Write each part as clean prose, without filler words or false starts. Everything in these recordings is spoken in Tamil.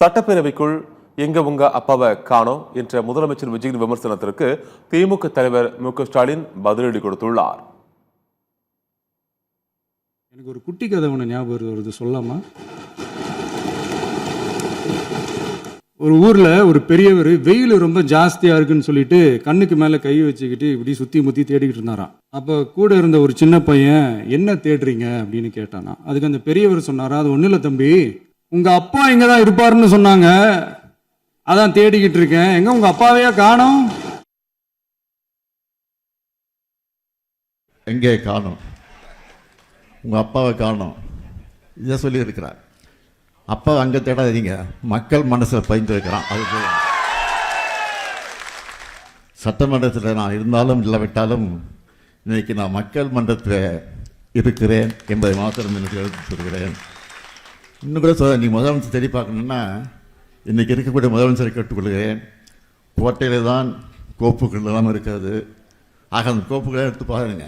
சட்டப்பேரவைக்குள் எங்க உங்க அப்பாவை காணோம் என்ற முதலமைச்சர் விஜயின் விமர்சனத்திற்கு திமுக தலைவர் மு.க. ஸ்டாலின் பதிலடி கொடுத்துள்ளார். எனக்கு ஒரு குட்டி கதை ஒன்று ஞாபகம் வருது, சொல்லாமா? ஒரு ஊர்ல ஒரு பெரியவர் வெயில் ரொம்ப ஜாஸ்தியா இருக்குன்னு சொல்லிட்டு கண்ணுக்கு மேல கை வச்சுக்கிட்டு இப்படி சுத்தி முத்தி தேடிக்கிட்டு இருந்தாராம். அப்ப கூட இருந்த ஒரு சின்ன பையன், என்ன தேடுறீங்க அப்படின்னு கேட்டானா. அதுக்கு அந்த பெரியவர் சொன்னாரா, அது ஒண்ணு இல்ல தம்பி, உங்க அப்பா இங்கதான் இருப்பாருன்னு சொன்னாங்க, அதான் தேடிக்கிட்டு இருக்கேன், எங்க உங்க அப்பாவையா காணோம்? எங்கே காணோம், உங்க அப்பாவை காணோம் இதை சொல்லி இருக்கிறார். அப்பா அங்கே தேடாதீங்க, மக்கள் மனசில் பதிந்து வைக்கிறான். அது போய் சட்டமன்றத்தில் நான் இருந்தாலும் இல்லாவிட்டாலும் இன்னைக்கு நான் மக்கள் மன்றத்தில் இருக்கிறேன் என்பதை மாத்திரம் எனக்கு எடுத்து சொல்கிறேன். இன்னும் கூட சொல்ல, நீ முதலமைச்சர் தேடி பார்க்கணுன்னா இன்றைக்கி இருக்கக்கூடிய முதலமைச்சரை கேட்டுக்கொள்கிறேன். கோட்டையில் தான் கோப்புகள் எல்லாம் இருக்காது. ஆக அந்த கோப்புகளை எடுத்து பாருங்க,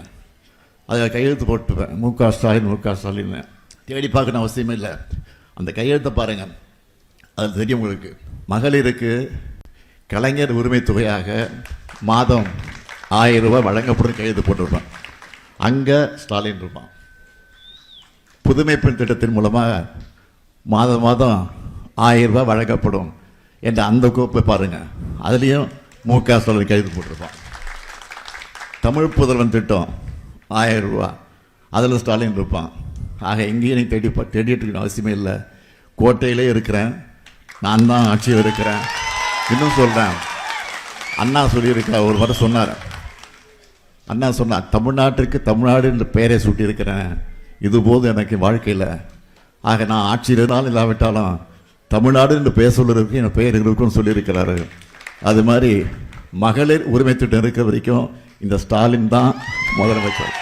அதில் கையெழுத்து போட்டுப்பேன், மு.க. ஸ்டாலின் தேடி பார்க்கணும் அவசியமே இல்லை. அந்த கையெழுத்தை பாருங்கள், அது தெரியும் உங்களுக்கு. மகளிருக்கு கலைஞர் உரிமை தொகையாக மாதம் 1000 ரூபாய் வழங்கப்படும் கையெழுத்து போட்டிருப்பேன். அங்கே ஸ்டாலின் இருப்பான். புதுமை பெண் திட்டத்தின் மூலமாக மாதம் மாதம் 1000 ரூபாய் வழங்கப்படும் என்ற அந்த கோப்பை பாருங்கள், அதுலேயும் மு.க. ஸ்டாலின் கையெழுத்து போட்டிருப்பான். தமிழ் புதல்வன் திட்டம் 1000 ரூபா, அதில் ஸ்டாலின் இருப்பான். ஆக எங்கேயும் நீ தேடிட்டு இருக்கணும் அவசியமே இல்லை. கோட்டையிலே இருக்கிறேன், நான் தான் ஆட்சியில் இருக்கிறேன். இன்னும் சொல்கிறேன், அண்ணா சொல்லியிருக்க ஒரு முறை சொன்னார். அண்ணா சொன்னார், தமிழ்நாட்டிற்கு தமிழ்நாடு என்ற பெயரை சூட்டியிருக்கிறேன், இதுபோது எனக்கு வாழ்க்கையில். ஆக நான் ஆட்சியில் இருந்தாலும் இல்லாவிட்டாலும் தமிழ்நாடு என்று பெயர் சொல்லுறதுக்கு என் பெயர் இருக்குன்னு சொல்லியிருக்கிறாரு. அது மாதிரி மகளிர் உரிமை திட்டம் இருக்கிற வரைக்கும் இந்த ஸ்டாலின் தான் முதலமைச்சர்.